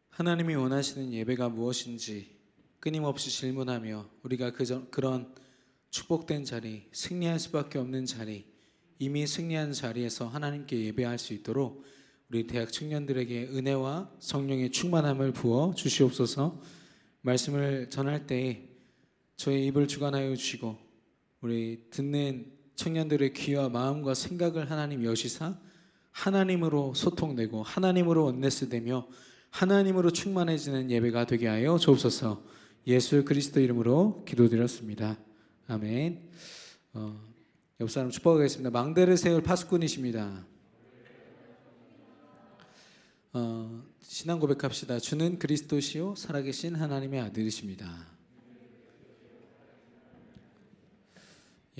하나님이 원하시는 예배가 무엇인지 끊임없이 질문하며 우리가 그런 축복된 자리, 승리할 수밖에 없는 자리, 이미 승리한 자리에서 하나님께 예배할 수 있도록 우리 대학 청년들에게 은혜와 성령의 충만함을 부어 주시옵소서. 말씀을 전할 때 저의 입을 주관하여 주시고 우리 듣는 청년들의 귀와 마음과 생각을 하나님 여시사 하나님으로 소통되고 하나님으로 원네스되며 하나님으로 충만해지는 예배가 되게 하여 주옵소서. 예수 그리스도 이름으로 기도드렸습니다. 아멘. 옆 사람 축복하겠습니다. 망대를 파수꾼이십니다. 신앙 고백합시다. 주는 그리스도시요 살아계신 하나님의 아들이십니다.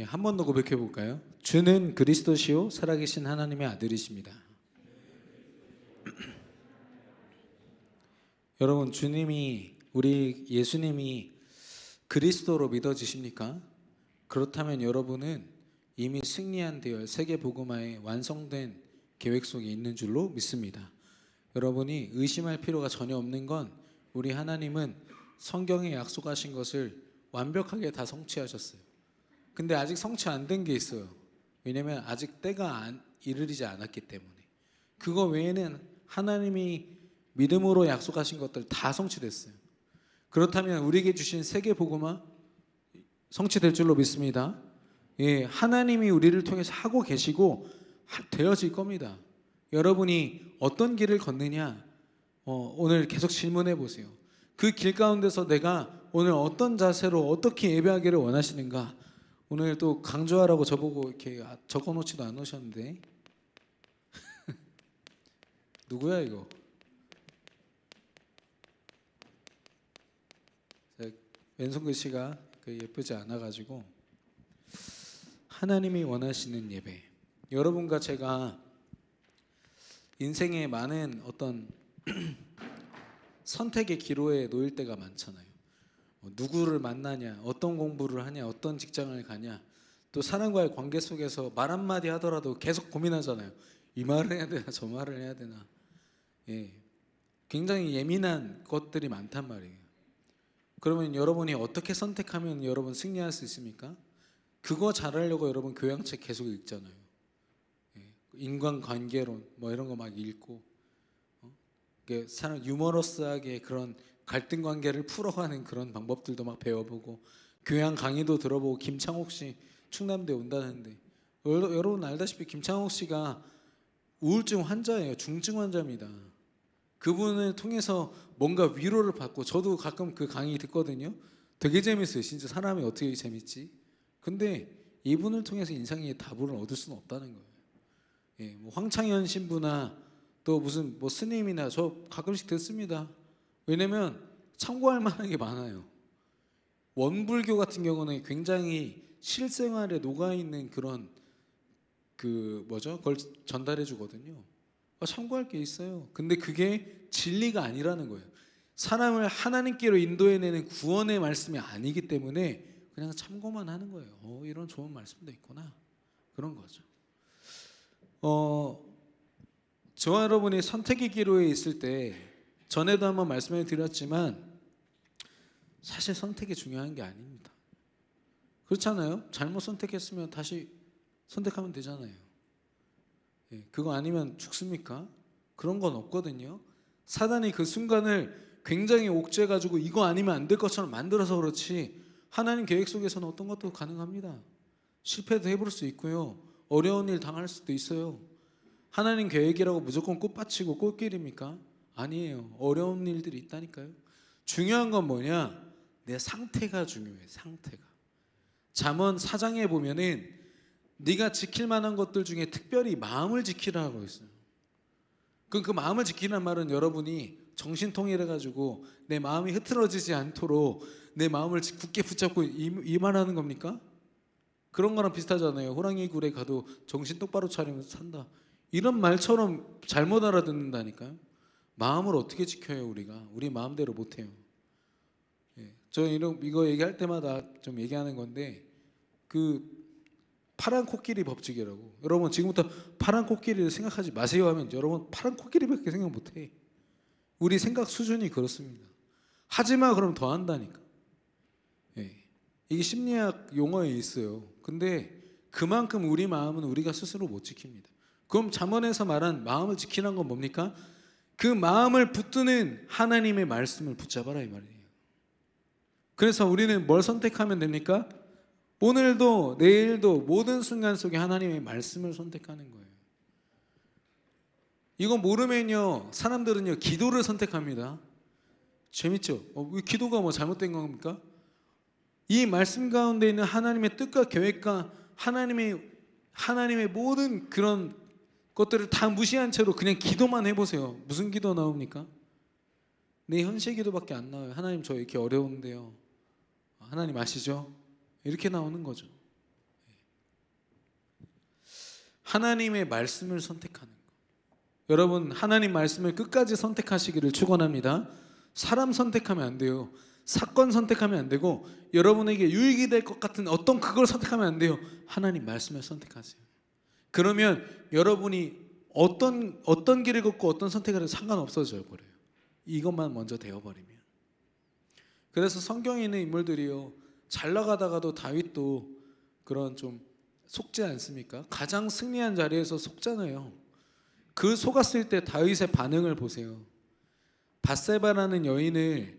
한 번 더 고백해 볼까요? 주는 그리스도시요 살아계신 하나님의 아들이십니다. 여러분, 우리 예수님이 그리스도로 믿어지십니까? 그렇다면 여러분은 이미 승리한 대열 세계복음화의 완성된 계획 속에 있는 줄로 믿습니다. 여러분이 의심할 필요가 전혀 없는 건 우리 하나님은 성경에 약속하신 것을 완벽하게 다 성취하셨어요. 근데 아직 성취 안 된 게 있어요. 왜냐하면 아직 때가 이르지 않았기 때문에. 그거 외에는 하나님이 믿음으로 약속하신 것들 다 성취됐어요. 그렇다면 우리에게 주신 세계복음화 성취될 줄로 믿습니다. 하나님이 우리를 통해서 하고 계시고 되어질 겁니다. 여러분이 어떤 길을 걷느냐, 오늘 계속 질문해 보세요. 그 길 가운데서 내가 오늘 어떤 자세로 어떻게 예배하기를 원하시는가. 오늘 또 강조하라고 저보고 이렇게 적어놓지도 않으셨는데 누구야 이거? 왼손 글씨가 예쁘지 않아가지고 하나님이 원하시는 예배. 여러분과 제가 인생에 많은 어떤 선택의 기로에 놓일 때가 많잖아요. 누구를 만나냐, 어떤 공부를 하냐, 어떤 직장을 가냐, 또 사람과의 관계 속에서 말 한마디 하더라도 계속 고민하잖아요. 이 말을 해야 되나 저 말을 해야 되나. 굉장히 예민한 것들이 많단 말이에요. 그러면 여러분이 어떻게 선택하면 여러분 승리할 수 있습니까? 그거 잘하려고 여러분 교양책 계속 읽잖아요. 인간관계론 이런 거 막 읽고 사람 유머러스하게 그런 갈등 관계를 풀어가는 그런 방법들도 막 배워보고 교양 강의도 들어보고. 김창옥 씨 충남대 온다는데 여러분 알다시피 김창옥 씨가 우울증 환자예요. 중증 환자입니다. 그분을 통해서 뭔가 위로를 받고 저도 가끔 그 강의 듣거든요. 되게 재밌어요. 진짜 사람이 어떻게 재밌지? 근데 이분을 통해서 인생의 답을 얻을 수는 없다는 거예요. 황창현 신부나 또 무슨 스님이나 저 가끔씩 듣습니다. 왜냐면 참고할 만한 게 많아요. 원불교 같은 경우는 굉장히 실생활에 녹아있는 그런 그걸 전달해 주거든요. 참고할 게 있어요. 근데 그게 진리가 아니라는 거예요. 사람을 하나님께로 인도해내는 구원의 말씀이 아니기 때문에 그냥 참고만 하는 거예요. 이런 좋은 말씀도 있구나. 그런 거죠. 저와 여러분이 선택의 기로에 있을 때 전에도 한번 말씀을 드렸지만 사실 선택이 중요한 게 아닙니다. 그렇잖아요. 잘못 선택했으면 다시 선택하면 되잖아요. 그거 아니면 죽습니까? 그런 건 없거든요. 사단이 그 순간을 굉장히 옥죄해가지고 이거 아니면 안 될 것처럼 만들어서 그렇지 하나님 계획 속에서는 어떤 것도 가능합니다. 실패도 해볼 수 있고요. 어려운 일 당할 수도 있어요. 하나님 계획이라고 무조건 꽃밭이고 꽃길입니까? 아니에요. 어려운 일들이 있다니까요. 중요한 건 뭐냐? 내 상태가 중요해. 상태가. 잠언 4장에 보면은 네가 지킬 만한 것들 중에 특별히 마음을 지키라고 있어요. 그 마음을 지키는 말은 여러분이 정신통일해가지고 내 마음이 흐트러지지 않도록 내 마음을 굳게 붙잡고 이 말하는 겁니까? 그런 거랑 비슷하잖아요. 호랑이 굴에 가도 정신 똑바로 차리면서 산다. 이런 말처럼 잘못 알아듣는다니까요. 마음을 어떻게 지켜요 우리가? 우리 마음대로 못해요. 저 이거 얘기할 때마다 좀 얘기하는 건데 파란 코끼리 법칙이라고. 여러분 지금부터 파란 코끼리를 생각하지 마세요 하면 여러분 파란 코끼리밖에 생각 못해. 우리 생각 수준이 그렇습니다. 하지마 그러면 더 한다니까. 예. 이게 심리학 용어에 있어요. 근데 그만큼 우리 마음은 우리가 스스로 못 지킵니다. 그럼 잠언에서 말한 마음을 지키는 건 뭡니까? 그 마음을 붙드는 하나님의 말씀을 붙잡아라 이 말이에요. 그래서 우리는 뭘 선택하면 됩니까? 오늘도 내일도 모든 순간 속에 하나님의 말씀을 선택하는 거예요. 이거 모르면요 사람들은요 기도를 선택합니다. 재밌죠? 기도가 뭐 잘못된 겁니까? 이 말씀 가운데 있는 하나님의 뜻과 계획과 하나님의 모든 그런 것들을 다 무시한 채로 그냥 기도만 해보세요. 무슨 기도 나옵니까? 내 현실 기도밖에 안 나와요. 하나님 저 이렇게 어려운데요. 하나님 아시죠? 이렇게 나오는 거죠. 하나님의 말씀을 선택하는 거. 여러분 하나님 말씀을 끝까지 선택하시기를 축원합니다. 사람 선택하면 안 돼요. 사건 선택하면 안 되고 여러분에게 유익이 될 것 같은 어떤 그걸 선택하면 안 돼요. 하나님 말씀을 선택하세요. 그러면 여러분이 어떤 길을 걷고 어떤 선택을 해도 상관없어져 버려요. 이것만 먼저 되어버리면. 그래서 성경에 있는 인물들이요 잘 나가다가도 다윗도 그런 좀 속지 않습니까? 가장 승리한 자리에서 속잖아요. 그 속았을 때 다윗의 반응을 보세요. 밧세바라는 여인을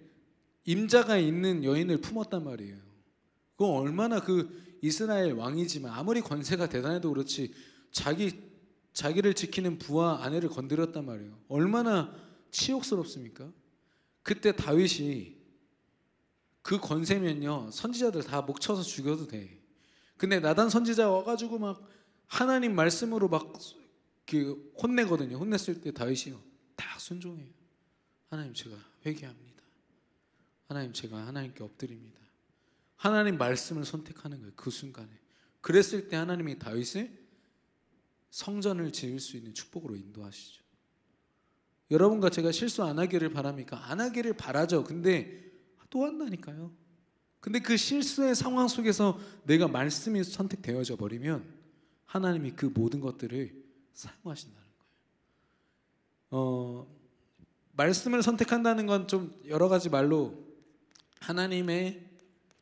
임자가 있는 여인을 품었단 말이에요. 그건 얼마나 그 이스라엘 왕이지만 아무리 권세가 대단해도 그렇지 자기를 지키는 부하 아내를 건드렸단 말이에요. 얼마나 치욕스럽습니까? 그때 다윗이 그 권세면요 선지자들 다 목 쳐서 죽여도 돼. 근데 나단 선지자 와가지고 막 하나님 말씀으로 막 그 혼내거든요. 혼냈을 때 다윗이요 다 순종해요. 하나님 제가 회개합니다. 하나님 제가 하나님께 엎드립니다. 하나님 말씀을 선택하는 거예요. 그 순간에. 그랬을 때 하나님이 다윗을 성전을 지을 수 있는 축복으로 인도하시죠. 여러분과 제가 실수 안 하기를 바랍니까? 안 하기를 바라죠. 근데 또 한다니까요. 근데 그 실수의 상황 속에서 내가 말씀이 선택되어져 버리면 하나님이 그 모든 것들을 사용하신다는 거예요. 말씀을 선택한다는 건 좀 여러 가지 말로 하나님의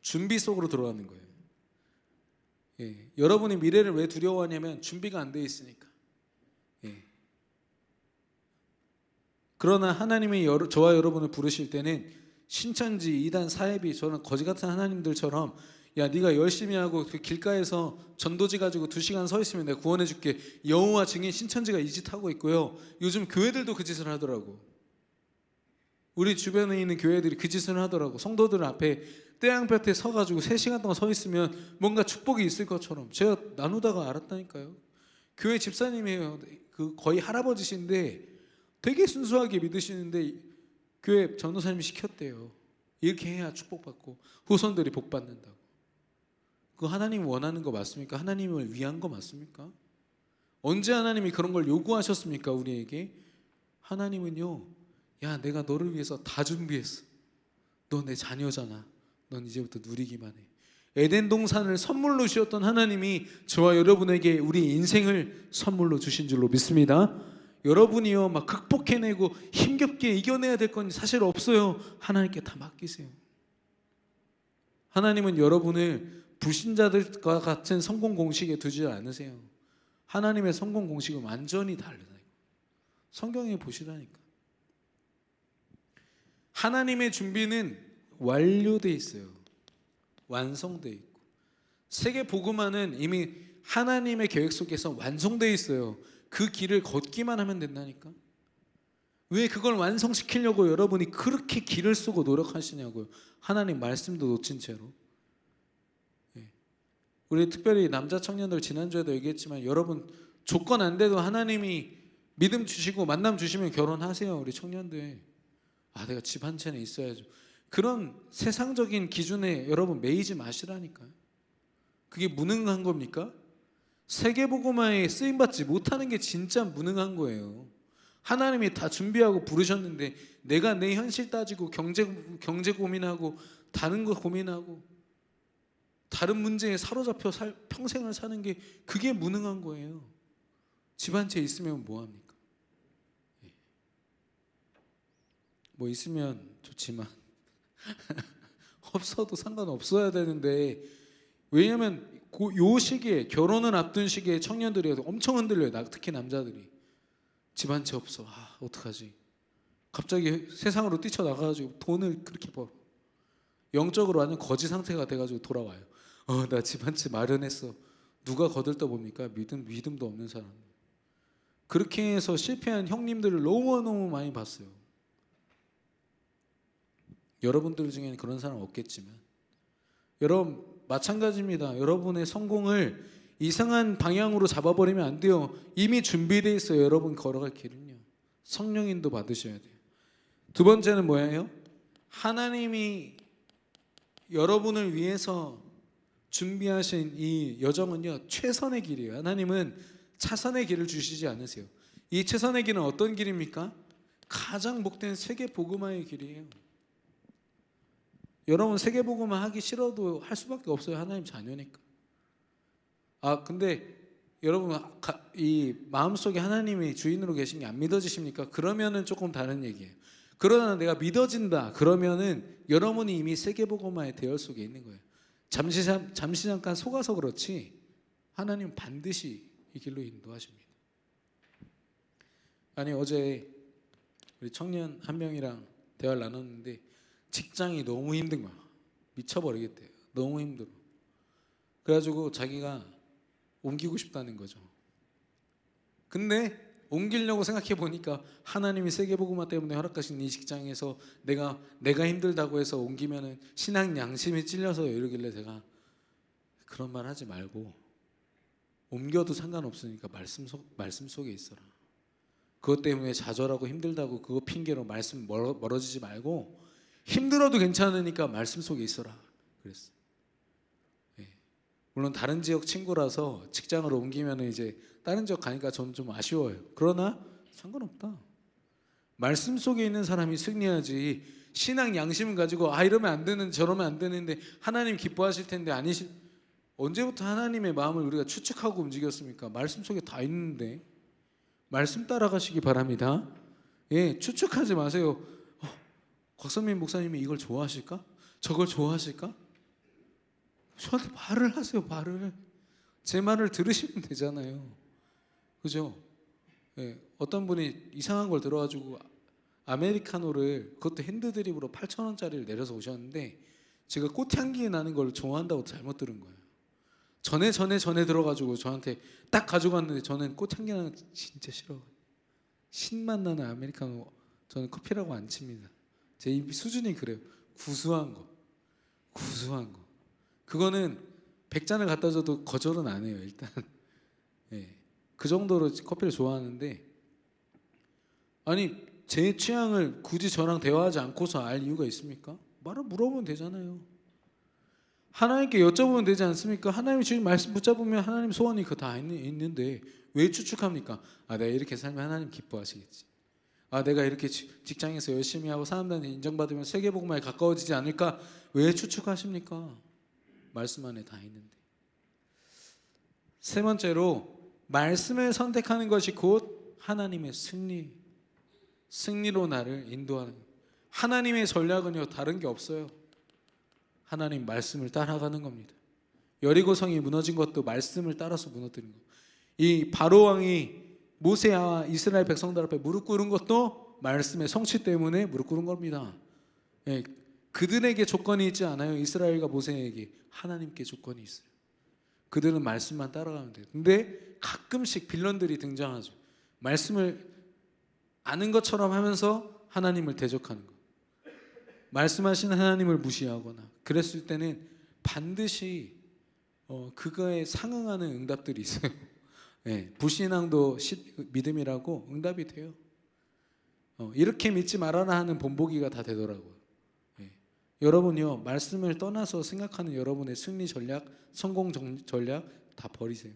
준비 속으로 들어가는 거예요. 예, 여러분이 미래를 왜 두려워하냐면 준비가 안 돼 있으니까. 예. 그러나 하나님이 저와 여러분을 부르실 때는 신천지, 이단, 사해비 저는 거지 같은 하나님들처럼 야 네가 열심히 하고 그 길가에서 전도지 가지고 2시간 서 있으면 내가 구원해 줄게. 여호와 증인 신천지가 이 짓 하고 있고요. 요즘 교회들도 그 짓을 하더라고. 우리 주변에 있는 교회들이 그 짓을 하더라고. 성도들 앞에 태양볕에 서가지고 3시간 동안 서 있으면 뭔가 축복이 있을 것처럼. 제가 나누다가 알았다니까요. 교회 집사님이에요. 그 거의 할아버지신데 되게 순수하게 믿으시는데 교회 전도사님이 시켰대요. 이렇게 해야 축복받고 후손들이 복받는다고. 그 하나님이 원하는 거 맞습니까? 하나님을 위한 거 맞습니까? 언제 하나님이 그런 걸 요구하셨습니까? 우리에게? 하나님은요 야 내가 너를 위해서 다 준비했어. 너 내 자녀잖아. 넌 이제부터 누리기만 해. 에덴 동산을 선물로 주셨던 하나님이 저와 여러분에게 우리 인생을 선물로 주신 줄로 믿습니다. 여러분이요 막 극복해내고 힘겹게 이겨내야 될 건 사실 없어요. 하나님께 다 맡기세요. 하나님은 여러분을 불신자들과 같은 성공 공식에 두지 않으세요. 하나님의 성공 공식은 완전히 다르다. 성경에 보시라니까. 하나님의 준비는 완료돼 있어요. 완성돼 있고. 세계 복음화는 이미 하나님의 계획 속에서 완성돼 있어요. 그 길을 걷기만 하면 된다니까. 왜 그걸 완성시키려고 여러분이 그렇게 길을 쓰고 노력하시냐고요. 하나님 말씀도 놓친 채로. 우리 특별히 남자 청년들 지난주에도 얘기했지만 여러분 조건 안 돼도 하나님이 믿음 주시고 만남 주시면 결혼하세요. 우리 청년들. 내가 집 한 채는 있어야죠. 그런 세상적인 기준에 여러분 매이지 마시라니까요. 그게 무능한 겁니까? 세계복음화에 쓰임받지 못하는 게 진짜 무능한 거예요. 하나님이 다 준비하고 부르셨는데 내가 내 현실 따지고 경제 고민하고 다른 거 고민하고 다른 문제에 사로잡혀 평생을 사는 게 그게 무능한 거예요. 집 한 채 있으면 뭐 합니까? 뭐 있으면 좋지만 없어도 상관없어야 되는데, 왜냐면 요 시기에, 결혼을 앞둔 시기에 청년들이 엄청 흔들려요. 특히 남자들이. 집 한 채 없어. 아, 어떡하지? 갑자기 세상으로 뛰쳐나가가지고 돈을 그렇게 벌어. 영적으로 완전 거지 상태가 돼가지고 돌아와요. 나 집 한 채 마련했어. 누가 거들떠 봅니까? 믿음도 없는 사람. 그렇게 해서 실패한 형님들을 너무너무 많이 봤어요. 여러분들 중에는 그런 사람 없겠지만, 여러분 마찬가지입니다. 여러분의 성공을 이상한 방향으로 잡아버리면 안 돼요. 이미 준비되어 있어요. 여러분 걸어갈 길은요. 성령인도 받으셔야 돼요. 두 번째는 뭐예요? 하나님이 여러분을 위해서 준비하신 이 여정은요, 최선의 길이에요. 하나님은 차선의 길을 주시지 않으세요. 이 최선의 길은 어떤 길입니까? 가장 복된 세계복음화의 길이에요. 여러분 세계복음화 하기 싫어도 할 수밖에 없어요. 하나님 자녀니까. 근데 여러분 이 마음속에 하나님이 주인으로 계신 게 안 믿어지십니까? 그러면은 조금 다른 얘기예요. 그러나 내가 믿어진다 그러면은 여러분이 이미 세계복음화의 대열 속에 있는 거예요. 잠시 잠깐 속아서 그렇지 하나님은 반드시 이 길로 인도하십니다. 아니, 어제 우리 청년 한 명이랑 대화를 나눴는데 직장이 너무 힘든 거야. 미쳐버리겠대요. 너무 힘들어. 그래가지고 자기가 옮기고 싶다는 거죠. 근데 옮기려고 생각해 보니까 하나님이 세계복음화 때문에 허락하신 이 직장에서 내가 힘들다고 해서 옮기면은 신앙 양심이 찔려서 이러길래 제가 그런 말 하지 말고 옮겨도 상관없으니까 말씀 속에 있어라. 그것 때문에 좌절하고 힘들다고 그거 핑계로 말씀 멀어지지 말고 힘들어도 괜찮으니까 말씀 속에 있어라 그랬어요. 물론 다른 지역 친구라서 직장으로 옮기면 이제 다른 지역 가니까 저는 좀 아쉬워요. 그러나 상관없다. 말씀 속에 있는 사람이 승리하지. 신앙 양심을 가지고 이러면 안 되는데 저러면 안 되는데 하나님 기뻐하실 텐데 언제부터 하나님의 마음을 우리가 추측하고 움직였습니까? 말씀 속에 다 있는데. 말씀 따라가시기 바랍니다. 추측하지 마세요. 곽선민 목사님이 이걸 좋아하실까? 저걸 좋아하실까? 저한테 말을 하세요. 말을. 제 말을 들으시면 되잖아요. 그죠? 어떤 분이 이상한 걸 들어가지고 아메리카노를, 그것도 핸드드립으로 8,000원짜리를 내려서 오셨는데 제가 꽃향기 나는 걸 좋아한다고 잘못 들은 거예요. 전에 들어가지고 저한테 딱 가지고 왔는데 저는 꽃향기 나는 거 진짜 싫어. 신맛 나는 아메리카노 저는 커피라고 안 칩니다. 제 입 수준이 그래요. 구수한 거. 그거는 100잔을 갖다 줘도 거절은 안 해요. 일단 그 정도로 커피를 좋아하는데, 아니 제 취향을 굳이 저랑 대화하지 않고서 알 이유가 있습니까? 말을 물어보면 되잖아요. 하나님께 여쭤보면 되지 않습니까? 하나님이 주신 말씀 붙잡으면 하나님 소원이 그거 다 있는데 왜 추측합니까? 내가 이렇게 살면 하나님 기뻐하시겠지. 내가 이렇게 직장에서 열심히 하고 사람들한테 인정받으면 세계복음화에 가까워지지 않을까? 왜 추측하십니까? 말씀 안에 다 있는데. 세 번째로 말씀을 선택하는 것이 곧 하나님의 승리로 나를 인도하는. 하나님의 전략은요 다른 게 없어요. 하나님 말씀을 따라가는 겁니다. 여리고성이 무너진 것도 말씀을 따라서 무너뜨린 거. 이 바로 왕이 모세와 이스라엘 백성들 앞에 무릎 꿇은 것도 말씀의 성취 때문에 무릎 꿇은 겁니다. 그들에게 조건이 있지 않아요. 이스라엘과 모세에게 하나님께 조건이 있어요. 그들은 말씀만 따라가면 돼요. 근데 가끔씩 빌런들이 등장하죠. 말씀을 아는 것처럼 하면서 하나님을 대적하는 거. 말씀하신 하나님을 무시하거나 그랬을 때는 반드시 그거에 상응하는 응답들이 있어요. 불신앙도 믿음이라고 응답이 돼요. 이렇게 믿지 말아라 하는 본보기가 다 되더라고요. 여러분요 말씀을 떠나서 생각하는 여러분의 승리 전략, 성공 전략 다 버리세요.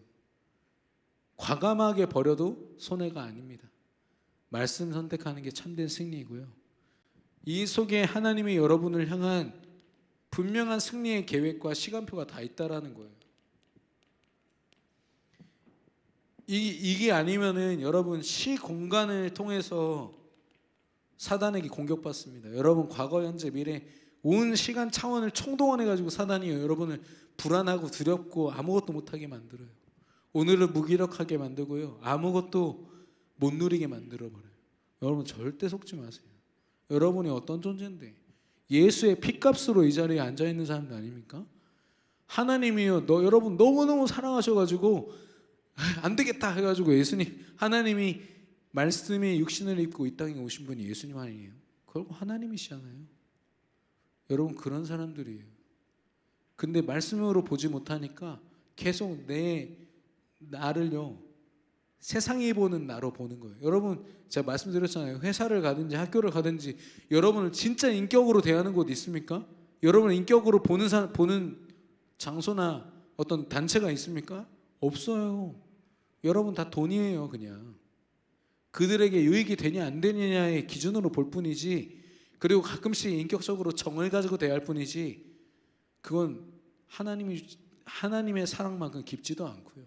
과감하게 버려도 손해가 아닙니다. 말씀 선택하는 게 참된 승리이고요. 이 속에 하나님이 여러분을 향한 분명한 승리의 계획과 시간표가 다 있다라는 거예요. 이게 아니면은 여러분 시공간을 통해서 사단에게 공격받습니다. 여러분 과거, 현재, 미래 온 시간 차원을 총동원해 가지고 사단이 여러분을 불안하고 두렵고 아무것도 못하게 만들어요. 오늘을 무기력하게 만들고요. 아무것도 못 누리게 만들어 버려요. 여러분 절대 속지 마세요. 여러분이 어떤 존재인데 예수의 피값으로 이 자리에 앉아 있는 사람들 아닙니까? 하나님이요, 여러분 너무너무 사랑하셔가지고 안 되겠다 해가지고 예수님, 하나님이 말씀이 육신을 입고 이 땅에 오신 분이 예수님 아니에요? 결국 하나님이시잖아요. 여러분 그런 사람들이에요. 근데 말씀으로 보지 못하니까 계속 나를요 세상이 보는 나로 보는 거예요. 여러분 제가 말씀드렸잖아요. 회사를 가든지 학교를 가든지 여러분을 진짜 인격으로 대하는 곳 있습니까? 여러분을 인격으로 보는 장소나 어떤 단체가 있습니까? 없어요. 여러분 다 돈이에요. 그냥 그들에게 유익이 되냐 안 되느냐의 기준으로 볼 뿐이지, 그리고 가끔씩 인격적으로 정을 가지고 대할 뿐이지, 그건 하나님의 사랑만큼 깊지도 않고요.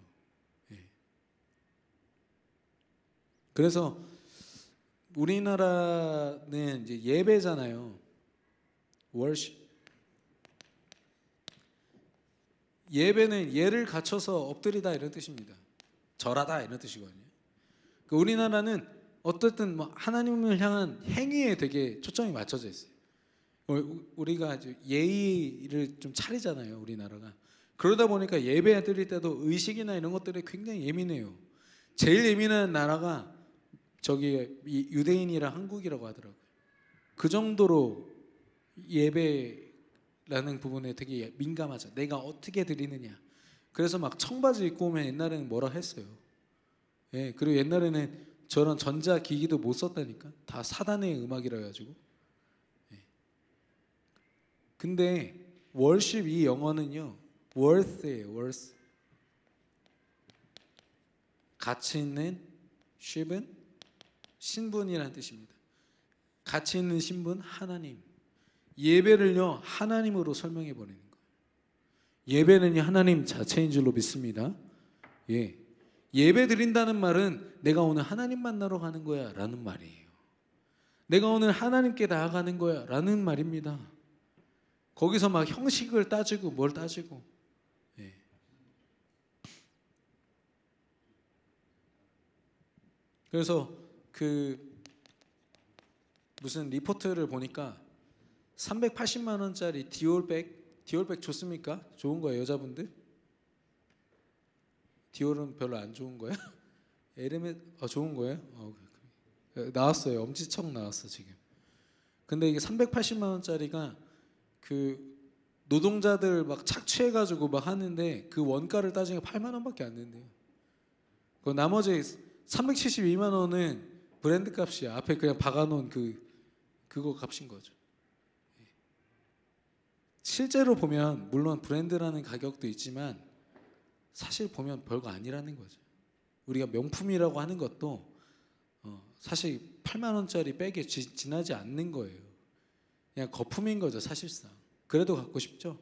그래서 우리나라는 이제 예배잖아요. 월십. 예배는 예를 갖춰서 엎드리다 이런 뜻입니다. 절하다 이런 뜻이거든요. 우리나라는 어쨌든 뭐 하나님을 향한 행위에 되게 초점이 맞춰져 있어요. 우리가 예의를 좀 차리잖아요, 우리나라가. 그러다 보니까 예배 드릴 때도 의식이나 이런 것들에 굉장히 예민해요. 제일 예민한 나라가 저기 유대인이랑 한국이라고 하더라고요. 그 정도로 예배라는 부분에 되게 민감하죠. 내가 어떻게 드리느냐. 그래서 막 청바지 입고 오면 옛날에는 뭐라 했어요. 예, 그리고 옛날에는 저런 전자기기도 못 썼다니까. 다 사단의 음악이라 가지고. 예. 근데 월십 이 영어는요, worth예요. worth. 가치 있는, ship은 신분이라는 뜻입니다. 가치 있는 신분 하나님. 예배를요 하나님으로 설명해 버리는 거예요. 예배는요 하나님 자체인 줄로 믿습니다. 예. 예배 드린다는 말은 내가 오늘 하나님 만나러 가는 거야 라는 말이에요. 내가 오늘 하나님께 나아가는 거야 라는 말입니다. 거기서 막 형식을 따지고 뭘 따지고. 예. 그래서 무슨 리포트를 보니까 380만 원짜리 디올백 좋습니까? 좋은 거예요, 여자분들? 디올은 별로 안 좋은 거예요? 에르메 좋은 거예요? 나왔어요. 엄지척 나왔어 지금. 근데 이게 380만 원짜리가 그 노동자들 막 착취해가지고 막 하는데 그 원가를 따지면 8만 원밖에 안 된대요. 그 나머지 372만 원은 브랜드 값이야. 앞에 그냥 박아놓은 그거 값인 거죠. 실제로 보면 물론 브랜드라는 가격도 있지만 사실 보면 별거 아니라는 거죠. 우리가 명품이라고 하는 것도 사실 8만 원짜리 백에 지나지 않는 거예요. 그냥 거품인 거죠, 사실상. 그래도 갖고 싶죠.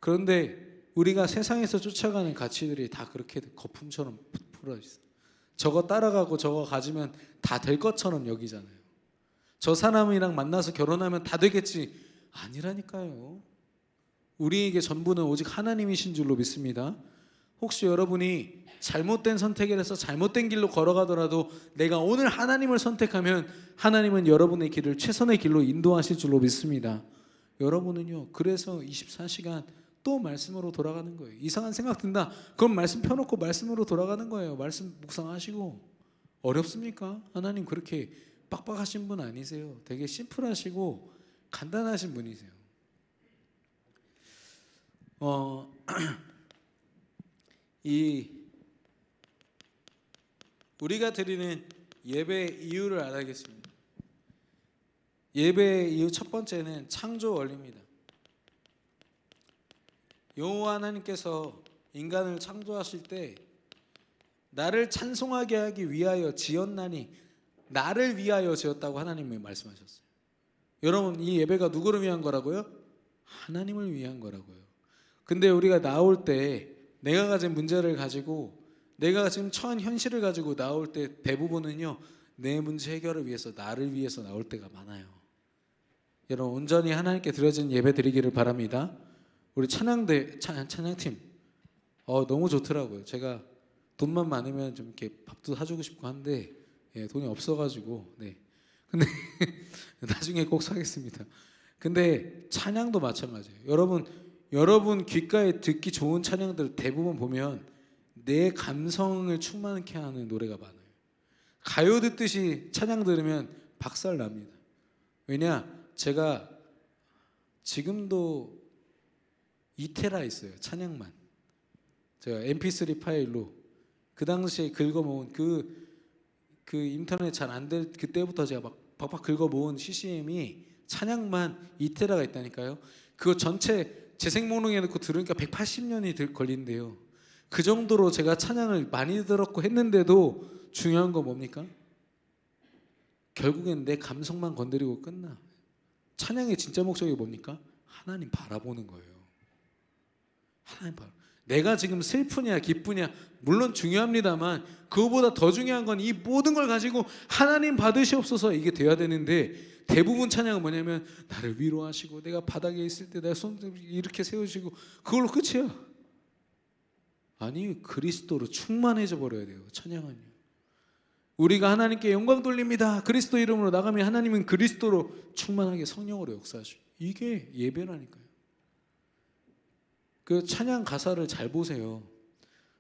그런데 우리가 세상에서 쫓아가는 가치들이 다 그렇게 거품처럼 풀어 있어. 저거 따라가고 저거 가지면 다 될 것처럼 여기잖아요. 저 사람이랑 만나서 결혼하면 다 되겠지. 아니라니까요. 우리에게 전부는 오직 하나님이신 줄로 믿습니다. 혹시 여러분이 잘못된 선택을 해서 잘못된 길로 걸어가더라도 내가 오늘 하나님을 선택하면 하나님은 여러분의 길을 최선의 길로 인도하실 줄로 믿습니다. 여러분은요, 그래서 24시간 또 말씀으로 돌아가는 거예요. 이상한 생각 든다. 그럼 말씀 펴놓고 말씀으로 돌아가는 거예요. 말씀 묵상하시고. 어렵습니까? 하나님 그렇게 빡빡하신 분 아니세요. 되게 심플하시고 간단하신 분이세요. 우리가 드리는 예배 이유를 알아야겠습니다. 예배 이유 첫 번째는 창조 원리입니다. 여호와 하나님께서 인간을 창조하실 때 나를 찬송하게 하기 위하여 지었나니 나를 위하여 지었다고 하나님이 말씀하셨어요. 여러분 이 예배가 누구를 위한 거라고요? 하나님을 위한 거라고요. 근데 우리가 나올 때 내가 가진 문제를 가지고 내가 지금 처한 현실을 가지고 나올 때 대부분은요 내 문제 해결을 위해서 나를 위해서 나올 때가 많아요. 여러분 온전히 하나님께 드려진 예배 드리기를 바랍니다. 우리 찬양팀 너무 좋더라고요. 제가 돈만 많으면 좀 이렇게 밥도 사주고 싶고 한데 돈이 없어가지고 근데 나중에 꼭 사겠습니다. 근데 찬양도 마찬가지예요. 여러분 귓가에 듣기 좋은 찬양들 대부분 보면 내 감성을 충만케 하는 노래가 많아요. 가요 듣듯이 찬양 들으면 박살 납니다. 왜냐? 제가 지금도 2테라 있어요. 찬양만. 제가 mp3 파일로 그 당시에 긁어 모은 그 인터넷 잘 안 될 그때부터 제가 막 박박 긁어 모은 CCM이 찬양만 2테라가 있다니까요. 그거 전체 재생 목록에 넣고 들으니까 180년이 걸린대요. 그 정도로 제가 찬양을 많이 들었고 했는데도 중요한 거 뭡니까? 결국엔 내 감성만 건드리고 끝나. 찬양의 진짜 목적이 뭡니까? 하나님 바라보는 거예요. 하나님 내가 지금 슬프냐 기쁘냐 물론 중요합니다만 그거보다 더 중요한 건 이 모든 걸 가지고 하나님 받으시옵소서 이게 돼야 되는데 대부분 찬양은 뭐냐면 나를 위로하시고 내가 바닥에 있을 때 내가 손 이렇게 세우시고 그걸로 끝이야. 아니 그리스도로 충만해져 버려야 돼요. 찬양은요. 우리가 하나님께 영광 돌립니다. 그리스도 이름으로 나가면 하나님은 그리스도로 충만하게 성령으로 역사하시고 이게 예배라니까요. 그 찬양 가사를 잘 보세요.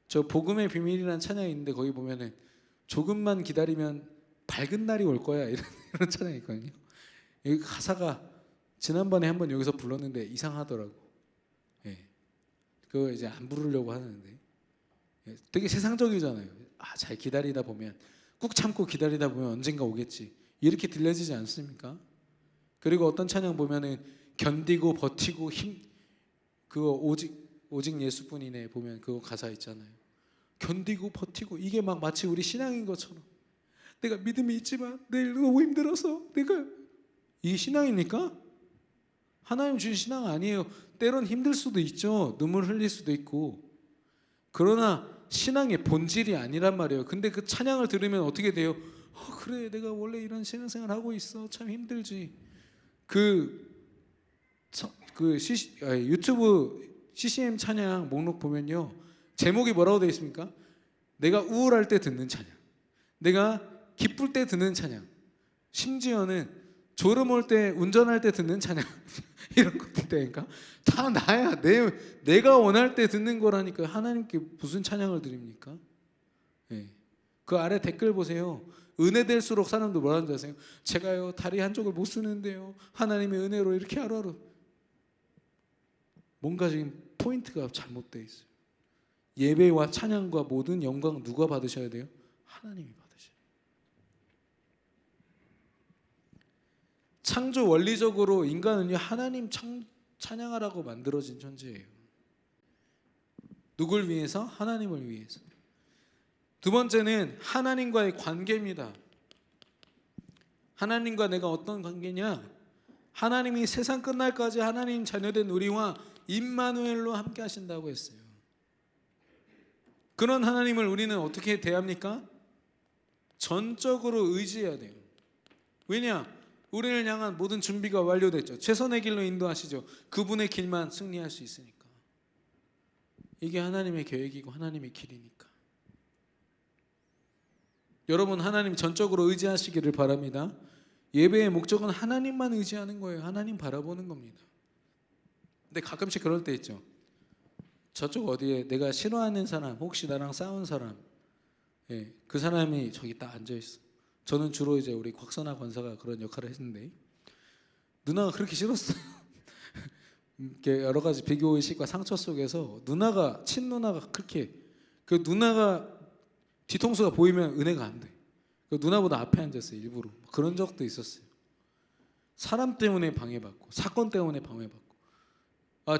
저 복음의 비밀이라는 찬양이 있는데 거기 보면은 조금만 기다리면 밝은 날이 올 거야 이런 찬양이 있거든요. 이 가사가 지난번에 한번 여기서 불렀는데 이상하더라고. 그거 이제 안 부르려고 하는데 되게 세상적이잖아요. 잘 기다리다 보면 꾹 참고 기다리다 보면 언젠가 오겠지 이렇게 들려지지 않습니까? 그리고 어떤 찬양 보면은 견디고 버티고 그거 오직 예수뿐이네 보면 그거 가사 있잖아요. 견디고 버티고 이게 막 마치 우리 신앙인 것처럼 내가 믿음이 있지만 내일 너무 힘들어서 이게 신앙입니까? 하나님 주신 신앙 아니에요. 때론 힘들 수도 있죠. 눈물 흘릴 수도 있고. 그러나 신앙의 본질이 아니란 말이에요. 근데 그 찬양을 들으면 어떻게 돼요? 그래 내가 원래 이런 신앙생활 하고 있어. 참 힘들지. 유튜브 CCM 찬양 목록 보면요 제목이 뭐라고 되어 있습니까? 내가 우울할 때 듣는 찬양, 내가 기쁠 때 듣는 찬양, 심지어는 졸음 올 때 운전할 때 듣는 찬양 이런 것들 있다니까. 다 나야. 내가 원할 때 듣는 거라니까. 하나님께 무슨 찬양을 드립니까? 그 아래 댓글 보세요. 은혜 될수록 사람들 뭐라는 줄 아세요? 제가요 다리 한쪽을 못 쓰는데요 하나님의 은혜로 이렇게 하루하루. 뭔가 지금 포인트가 잘못되어 있어요. 예배와 찬양과 모든 영광 누가 받으셔야 돼요? 하나님이 받으셔야 돼요. 창조 원리적으로 인간은요 하나님 찬양하라고 만들어진 존재예요. 누굴 위해서? 하나님을 위해서. 두 번째는 하나님과의 관계입니다. 하나님과 내가 어떤 관계냐? 하나님이 세상 끝날까지 하나님 자녀된 우리와 임마누엘로 함께 하신다고 했어요. 그런 하나님을 우리는 어떻게 대합니까? 전적으로 의지해야 돼요. 왜냐? 우리를 향한 모든 준비가 완료됐죠. 최선의 길로 인도하시죠. 그분의 길만 승리할 수 있으니까. 이게 하나님의 계획이고 하나님의 길이니까. 여러분 하나님 전적으로 의지하시기를 바랍니다. 예배의 목적은 하나님만 의지하는 거예요. 하나님 바라보는 겁니다. 근데 가끔씩 그럴 때 있죠. 저쪽 어디에 내가 싫어하는 사람, 혹시 나랑 싸운 사람, 그 사람이 저기 딱 앉아 있어. 저는 주로 이제 우리 곽선아 권사가 그런 역할을 했는데 누나가 그렇게 싫었어요. 이렇게 여러 가지 비교 의식과 상처 속에서 친누나가 그렇게 그 누나가 뒤통수가 보이면 은혜가 안 돼. 그 누나보다 앞에 앉았어요. 일부러 그런 적도 있었어요. 사람 때문에 방해받고 사건 때문에 방해받고.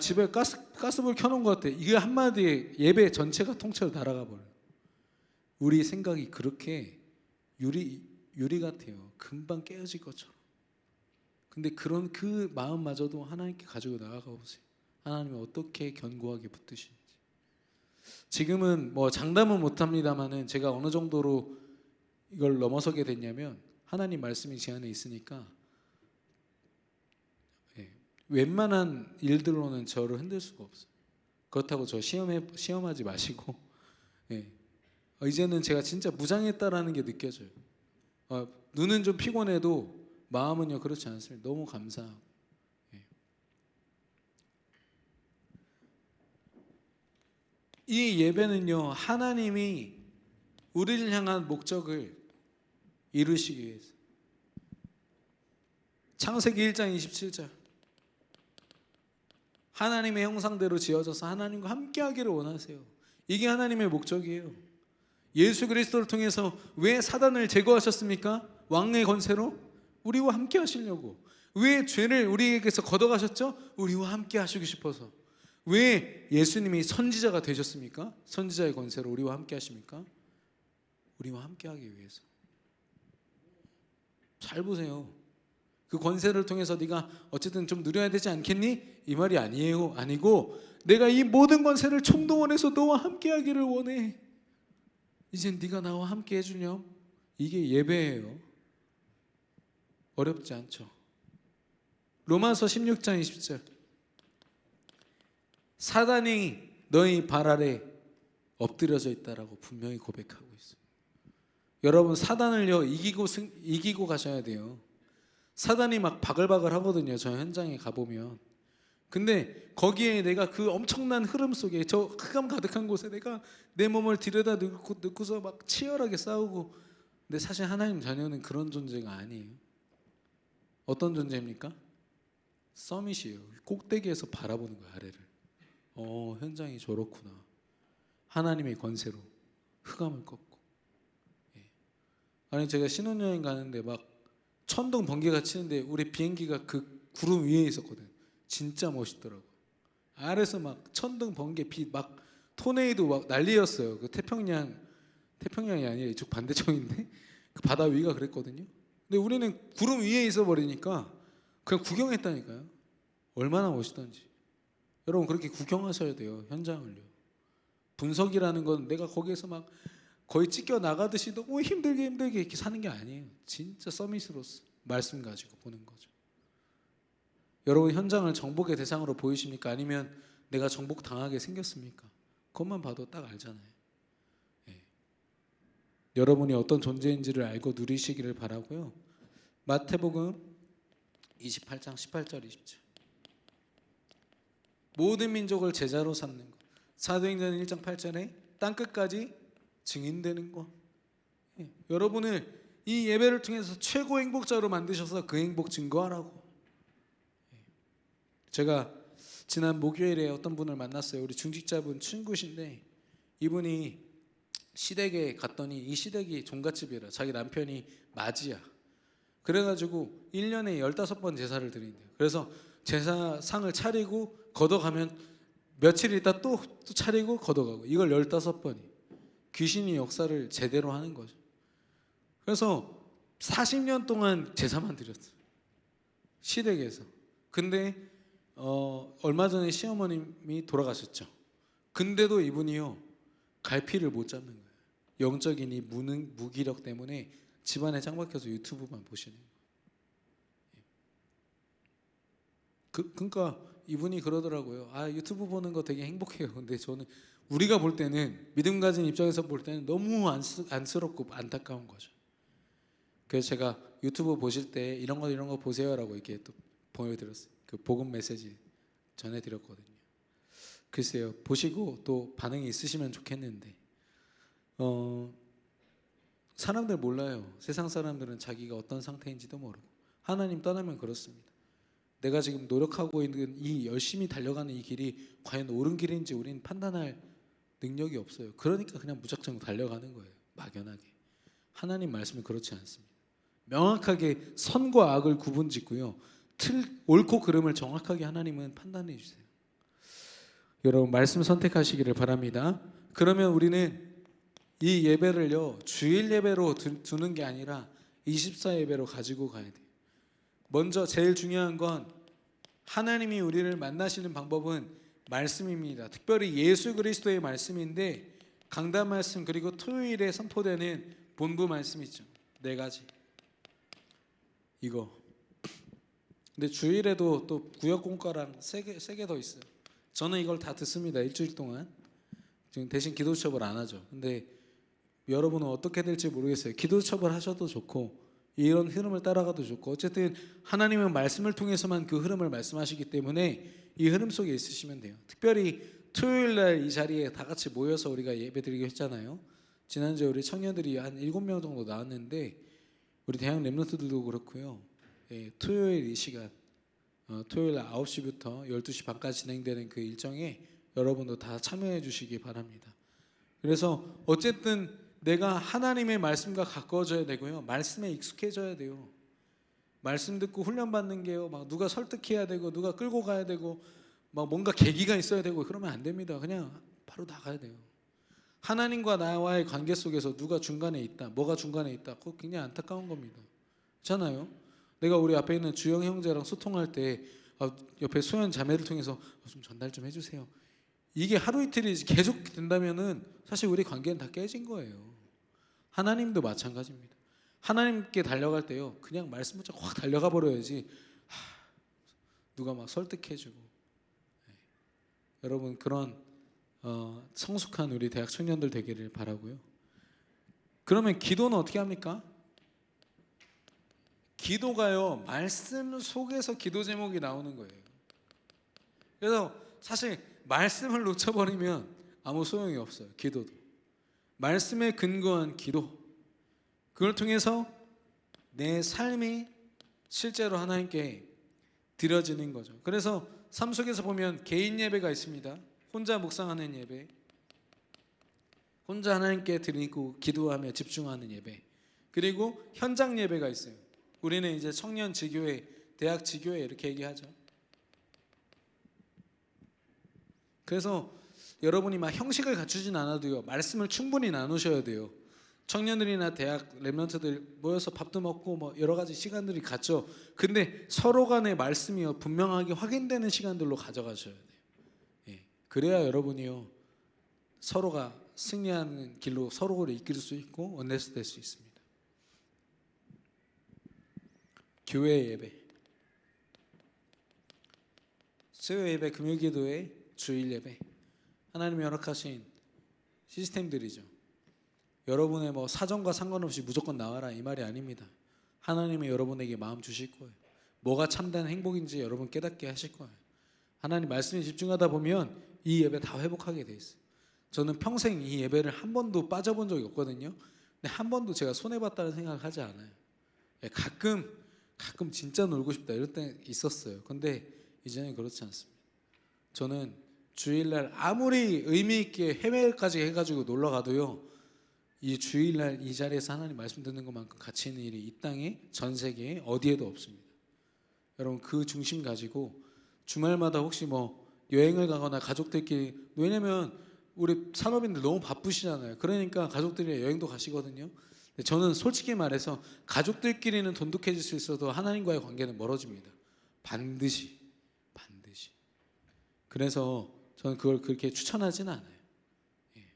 집에 가스불 켜놓은 것 같아. 이게 한마디에 예배 전체가 통째로 날아가 버려요. 우리 생각이 그렇게 유리 같아요. 금방 깨어질 것처럼. 근데 그런 그 마음마저도 하나님께 가지고 나아가 보세요. 하나님이 어떻게 견고하게 붙드시는지. 지금은 뭐 장담은 못합니다만은 제가 어느 정도로 이걸 넘어서게 됐냐면 하나님 말씀이 제 안에 있으니까 웬만한 일들로는 저를 흔들 수가 없어요. 그렇다고 저 시험하지 마시고 이제는 제가 진짜 무장했다라는 게 느껴져요. 눈은 좀 피곤해도 마음은요 그렇지 않습니다. 너무 감사하고. 이 예배는요 하나님이 우리를 향한 목적을 이루시기 위해서. 창세기 1장 27절 하나님의 형상대로 지어져서 하나님과 함께하기를 원하세요. 이게 하나님의 목적이에요. 예수 그리스도를 통해서 왜 사단을 제거하셨습니까? 왕의 권세로 우리와 함께 하시려고. 왜 죄를 우리에게서 걷어가셨죠? 우리와 함께 하시고 싶어서. 왜 예수님이 선지자가 되셨습니까? 선지자의 권세로 우리와 함께 하십니까? 우리와 함께 하기 위해서. 잘 보세요. 그 권세를 통해서 네가 어쨌든 좀 누려야 되지 않겠니? 이 말이 아니에요. 아니고 내가 이 모든 권세를 총동원해서 너와 함께 하기를 원해. 이젠 네가 나와 함께 해주렴. 이게 예배예요. 어렵지 않죠. 로마서 16장 20절 사단이 너희 발 아래 엎드려져 있다라고 분명히 고백하고 있어요. 여러분 사단을요 이기고 가셔야 돼요. 사단이 막 바글바글 하거든요. 저 현장에 가보면. 근데 거기에 내가 그 엄청난 흐름 속에 저 흑암 가득한 곳에 내가 내 몸을 들여다 넣고서 막 치열하게 싸우고. 근데 사실 하나님 자녀는 그런 존재가 아니에요. 어떤 존재입니까? 서밋이에요. 꼭대기에서 바라보는 거예요. 아래를. 현장이 저렇구나. 하나님의 권세로 흑암을 꺾고. 아니 제가 신혼여행 가는데 막 천둥 번개가 치는데 우리 비행기가 그 구름 위에 있었거든. 진짜 멋있더라고. 아래서 막 천둥 번개 비 막 토네이도 막 난리였어요. 그 태평양이 아니라 이쪽 반대쪽인데 그 바다 위가 그랬거든요. 근데 우리는 구름 위에 있어 버리니까 그냥 구경했다니까요. 얼마나 멋있던지. 여러분 그렇게 구경하셔야 돼요. 현장을요. 분석이라는 건 내가 거기에서 막 거의 찢겨 나가듯이 너무 힘들게 이렇게 사는 게 아니에요. 진짜 서밋으로서 말씀 가지고 보는 거죠. 여러분 현장을 정복의 대상으로 보이십니까? 아니면 내가 정복 당하게 생겼습니까? 그것만 봐도 딱 알잖아요. 여러분이 어떤 존재인지를 알고 누리시기를 바라고요. 마태복음 28장 18절 20절 모든 민족을 제자로 삼는 것. 사도행전 1장 8절에 땅끝까지 증인되는 것. 여러분을 이 예배를 통해서 최고 행복자로 만드셔서 그 행복 증거하라고. 제가 지난 목요일에 어떤 분을 만났어요. 우리 중직자분 친구신데 이분이 시댁에 갔더니 이 시댁이 종갓집이라 자기 남편이 맞이야. 그래가지고 1년에 15번 제사를 드린대요. 그래서 제사상을 차리고 걷어가면 며칠 있다 또 차리고 걷어가고 이걸 15번이 귀신이 역사를 제대로 하는 거죠. 그래서 40년 동안 제사만 드렸어요. 시댁에서. 근데 얼마 전에 시어머님이 돌아가셨죠. 근데도 이분이요 갈피를 못 잡는 거예요. 영적인 이 무기력 때문에 집안에 짱 박혀서 유튜브만 보시는 거예요. 그러니까 이분이 그러더라고요. 유튜브 보는 거 되게 행복해요. 근데 저는 우리가 볼 때는 믿음 가진 입장에서 볼 때는 너무 안쓰럽고 안타까운 거죠. 그래서 제가 유튜브 보실 때 이런 거 보세요라고 이렇게 또 보여드렸어요. 그 복음 메시지 전해드렸거든요. 글쎄요 보시고 또 반응이 있으시면 좋겠는데 사람들 몰라요. 세상 사람들은 자기가 어떤 상태인지도 모르고. 하나님 떠나면 그렇습니다. 내가 지금 노력하고 있는 이 열심히 달려가는 이 길이 과연 옳은 길인지 우리는 판단할 능력이 없어요. 그러니까 그냥 무작정 달려가는 거예요. 막연하게. 하나님 말씀은 그렇지 않습니다. 명확하게 선과 악을 구분짓고요. 옳고 그름을 정확하게 하나님은 판단해 주세요. 여러분 말씀 선택하시기를 바랍니다. 그러면 우리는 이 예배를요 주일 예배로 두는 게 아니라 24 예배로 가지고 가야 돼요. 먼저 제일 중요한 건 하나님이 우리를 만나시는 방법은 말씀입니다. 특별히 예수 그리스도의 말씀인데 강단 말씀 그리고 토요일에 선포되는 본부 말씀 있죠. 4가지. 이거. 근데 주일에도 또 구역 공과랑 3개 더 있어요. 저는 이걸 다 듣습니다. 일주일 동안. 지금 대신 기도 수첩을 안 하죠. 근데 여러분은 어떻게 될지 모르겠어요. 기도 수첩을 하셔도 좋고 이런 흐름을 따라가도 좋고 어쨌든 하나님은 말씀을 통해서만 그 흐름을 말씀하시기 때문에 이 흐름 속에 있으시면 돼요. 특별히 토요일 날 이 자리에 다 같이 모여서 우리가 예배드리기로 했잖아요. 지난주에 우리 청년들이 한 7명 정도 나왔는데 우리 대학 랩런트들도 그렇고요. 예, 토요일 이 시간 토요일 9시부터 12시 반까지 진행되는 그 일정에 여러분도 다 참여해 주시기 바랍니다. 그래서 어쨌든 내가 하나님의 말씀과 가까워져야 되고요. 말씀에 익숙해져야 돼요. 말씀 듣고 훈련 받는 게요. 막 누가 설득해야 되고 누가 끌고 가야 되고 막 뭔가 계기가 있어야 되고 그러면 안 됩니다. 그냥 바로 나가야 돼요. 하나님과 나와의 관계 속에서 누가 중간에 있다, 뭐가 중간에 있다, 그거 굉장히 안타까운 겁니다. 그렇잖아요. 내가 우리 앞에 있는 주영 형제랑 소통할 때 옆에 소연 자매를 통해서 좀 전달 좀 해주세요. 이게 하루 이틀이 계속 된다면은 사실 우리 관계는 다 깨진 거예요. 하나님도 마찬가지입니다. 하나님께 달려갈 때요, 그냥 말씀 붙잡고 확 달려가 버려야지. 누가 막 설득해주고. 네. 여러분 그런 성숙한 우리 대학 청년들 되기를 바라고요. 그러면 기도는 어떻게 합니까? 기도가요, 말씀 속에서 기도 제목이 나오는 거예요. 그래서 사실 말씀을 놓쳐버리면 아무 소용이 없어요. 기도도 말씀에 근거한 기도, 그걸 통해서 내 삶이 실제로 하나님께 드려지는 거죠. 그래서 삶 속에서 보면 개인 예배가 있습니다. 혼자 묵상하는 예배, 혼자 하나님께 드리고 기도하며 집중하는 예배, 그리고 현장 예배가 있어요. 우리는 이제 청년 지교회, 대학 지교회 이렇게 얘기하죠. 그래서 여러분이 막 형식을 갖추진 않아도요, 말씀을 충분히 나누셔야 돼요. 청년들이나 대학 랩런트들 모여서 밥도 먹고 뭐 여러 가지 시간들이 갖죠. 근데 서로 간의 말씀이요, 분명하게 확인되는 시간들로 가져가셔야 돼요. 예. 그래야 여러분이요, 서로가 승리하는 길로 서로를 이끌 수 있고 원내스 될 수 있습니다. 교회 예배, 수요 예배, 금요 기도회, 주일 예배, 하나님이 허락하신 시스템들이죠. 여러분의 뭐 사정과 상관없이 무조건 나와라 이 말이 아닙니다. 하나님이 여러분에게 마음 주실 거예요. 뭐가 참된 행복인지 여러분 깨닫게 하실 거예요. 하나님 말씀에 집중하다 보면 이 예배 다 회복하게 돼 있어요. 저는 평생 이 예배를 한 번도 빠져본 적이 없거든요. 근데 한 번도 제가 손해봤다는 생각을 하지 않아요. 가끔 진짜 놀고 싶다 이럴 때 있었어요. 근데 이제는 그렇지 않습니다. 저는 주일날 아무리 의미 있게 해외까지 해가지고 놀러 가도요, 이 주일날 이 자리에서 하나님 말씀 듣는 것만큼 가치 있는 일이 이 땅에, 전 세계에 어디에도 없습니다. 여러분 그 중심 가지고 주말마다 혹시 뭐 여행을 가거나 가족들끼리, 왜냐면 우리 산업인들 너무 바쁘시잖아요. 그러니까 가족들이 여행도 가시거든요. 근데 저는 솔직히 말해서 가족들끼리는 돈독해질 수 있어도 하나님과의 관계는 멀어집니다. 반드시. 그래서 저는 그걸 그렇게 추천하지는 않아요. 예.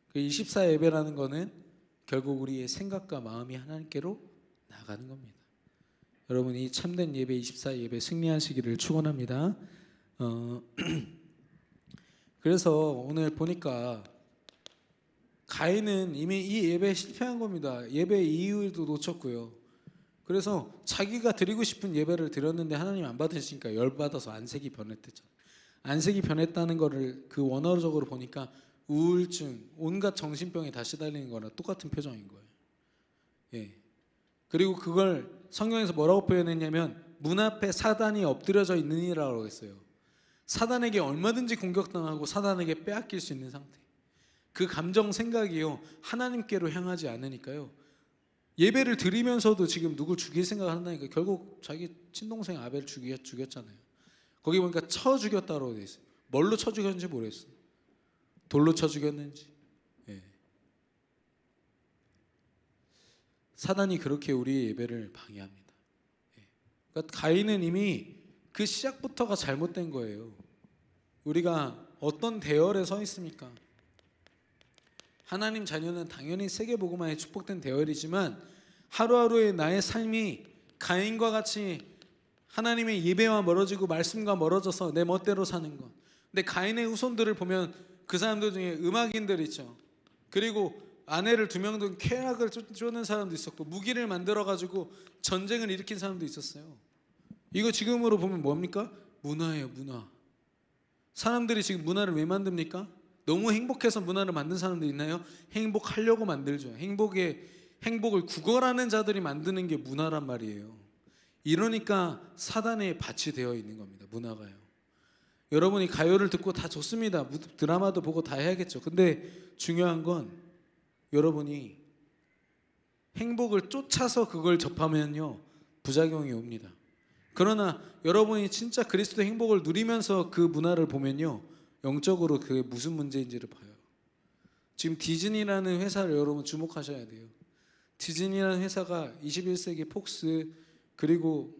그 24 예배라는 거는 결국 우리의 생각과 마음이 하나님께로 나가는 겁니다. 여러분이 참된 예배, 24 예배 승리하시기를 축원합니다. 그래서 오늘 보니까 가인은 이미 이 예배에 실패한 겁니다. 예배 이유도 놓쳤고요. 그래서 자기가 드리고 싶은 예배를 드렸는데 하나님 안 받으시니까 열받아서 안색이 변했대죠. 안색이 변했다는 거를 그 원어적으로 보니까 우울증, 온갖 정신병에 다 시달리는 거랑 똑같은 표정인 거예요. 예. 그리고 그걸 성경에서 뭐라고 표현했냐면 문 앞에 사단이 엎드려져 있느니라고 했어요. 사단에게 얼마든지 공격당하고 사단에게 빼앗길 수 있는 상태. 그 감정 생각이요, 하나님께로 향하지 않으니까요, 예배를 드리면서도 지금 누굴 죽일 생각을 한다니까 결국 자기 친동생 아벨 죽였잖아요. 거기 보니까 쳐 죽였다고 돼 있어요. 뭘로 쳐 죽였는지 모르겠어요. 돌로 쳐 죽였는지. 예. 사단이 그렇게 우리의 예배를 방해합니다. 예. 그러니까 가인은 이미 그 시작부터가 잘못된 거예요. 우리가 어떤 대열에 서 있습니까? 하나님 자녀는 당연히 세계복음화에 축복된 대열이지만 하루하루의 나의 삶이 가인과 같이 하나님의 예배와 멀어지고 말씀과 멀어져서 내 멋대로 사는 것. 근데 가인의 후손들을 보면 그 사람들 중에 음악인들 있죠. 그리고 아내를 2명 둔 쾌락을 쫓는 사람도 있었고, 무기를 만들어가지고 전쟁을 일으킨 사람도 있었어요. 이거 지금으로 보면 뭡니까? 문화예요, 문화. 사람들이 지금 문화를 왜 만듭니까? 너무 행복해서 문화를 만든 사람도 있나요? 행복하려고 만들죠. 행복을 구걸하는 자들이 만드는 게 문화란 말이에요. 이러니까 사단의 밭이 되어 있는 겁니다. 문화가요. 여러분이 가요를 듣고 다 좋습니다. 드라마도 보고 다 해야겠죠. 근데 중요한 건 여러분이 행복을 쫓아서 그걸 접하면요, 부작용이 옵니다. 그러나 여러분이 진짜 그리스도 행복을 누리면서 그 문화를 보면요, 영적으로 그게 무슨 문제인지를 봐요. 지금 디즈니라는 회사를 여러분 주목하셔야 돼요. 디즈니라는 회사가 21세기 폭스, 그리고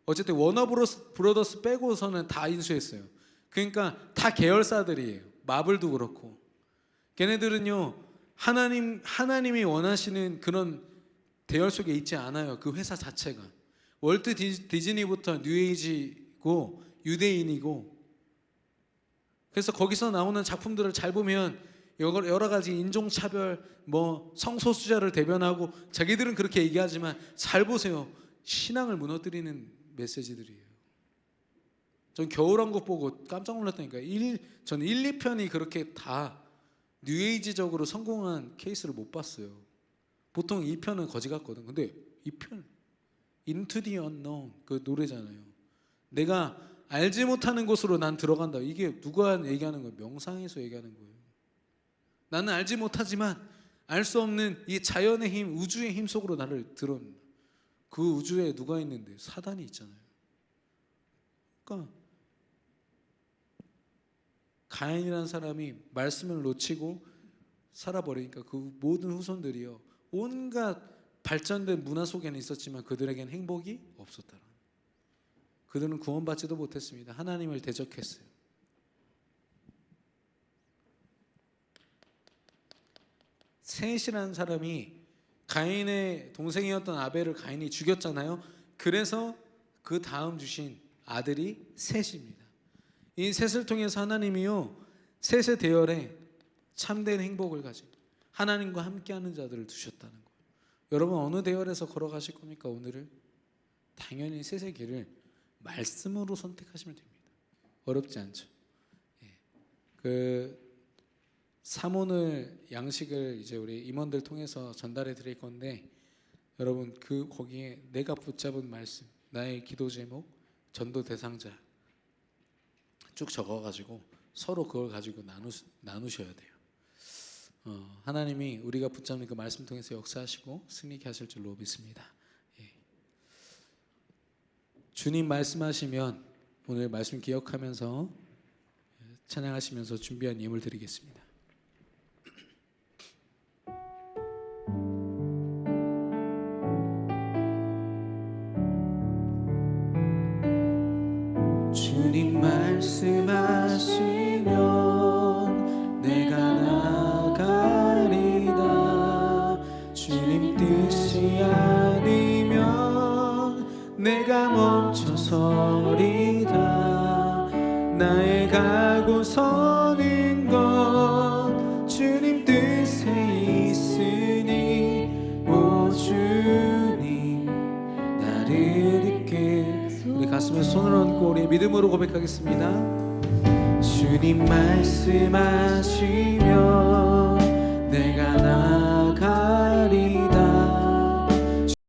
어쨌든 워너브로더스 빼고서는 다 인수했어요. 그러니까 다 계열사들이에요. 마블도 그렇고. 걔네들은요, 하나님이 원하시는 그런 대열 속에 있지 않아요. 그 회사 자체가. 월트 디즈니부터 뉴에이지고 유대인이고, 그래서 거기서 나오는 작품들을 잘 보면 여러 가지 인종차별, 성소수자를 대변하고, 자기들은 그렇게 얘기하지만 잘 보세요. 신앙을 무너뜨리는 메시지들이에요. 전 겨울왕국 보고 깜짝 놀랐다니까요. 저는 1, 2편이 그렇게 다 뉴에이지적으로 성공한 케이스를 못 봤어요. 보통 2편은 거지 같거든. 근데 2편 Into the Unknown 그 노래잖아요. 내가 알지 못하는 곳으로 난 들어간다. 이게 누가 얘기하는 거예요? 명상에서 얘기하는 거예요. 나는 알지 못하지만 알 수 없는 이 자연의 힘, 우주의 힘 속으로 나를 들어옵니다. 그 우주에 누가 있는데? 사단이 있잖아요. 그러니까 가인이라는 사람이 말씀을 놓치고 살아버리니까 그 모든 후손들이요, 온갖 발전된 문화 속에는 있었지만 그들에겐 행복이 없었다. 그들은 구원받지도 못했습니다. 하나님을 대적했어요. 셋이라는 사람이 가인의 동생이었던 아벨을 가인이 죽였잖아요. 그래서 그 다음 주신 아들이 셋입니다. 이 셋을 통해서 하나님이요, 셋의 대열에 참된 행복을 가지고 하나님과 함께하는 자들을 두셨다는 거예요. 여러분 어느 대열에서 걸어가실 겁니까? 오늘을 당연히 셋의 길을 말씀으로 선택하시면 됩니다. 어렵지 않죠. 그 사모늘 양식을 이제 우리 임원들 통해서 전달해 드릴 건데, 여러분 거기에 내가 붙잡은 말씀, 나의 기도 제목, 전도 대상자 쭉 적어가지고 서로 그걸 가지고 나누셔야 돼요. 하나님이 우리가 붙잡는 그 말씀 통해서 역사하시고 승리케 하실 줄로 믿습니다. 주님 말씀하시면 오늘 말씀 기억하면서 찬양하시면서 준비한 예물 드리겠습니다. 주님 말씀하시면 내가 나가리다. 주님 뜻이 아니면 내가 멈춰서리다. 나의 가고 서는 것 주님 뜻에 있으니 오 주님 나를 이끌. 우리 가슴에 손을 얹고 우리 믿음으로 고백하겠습니다. 주님 말씀하시면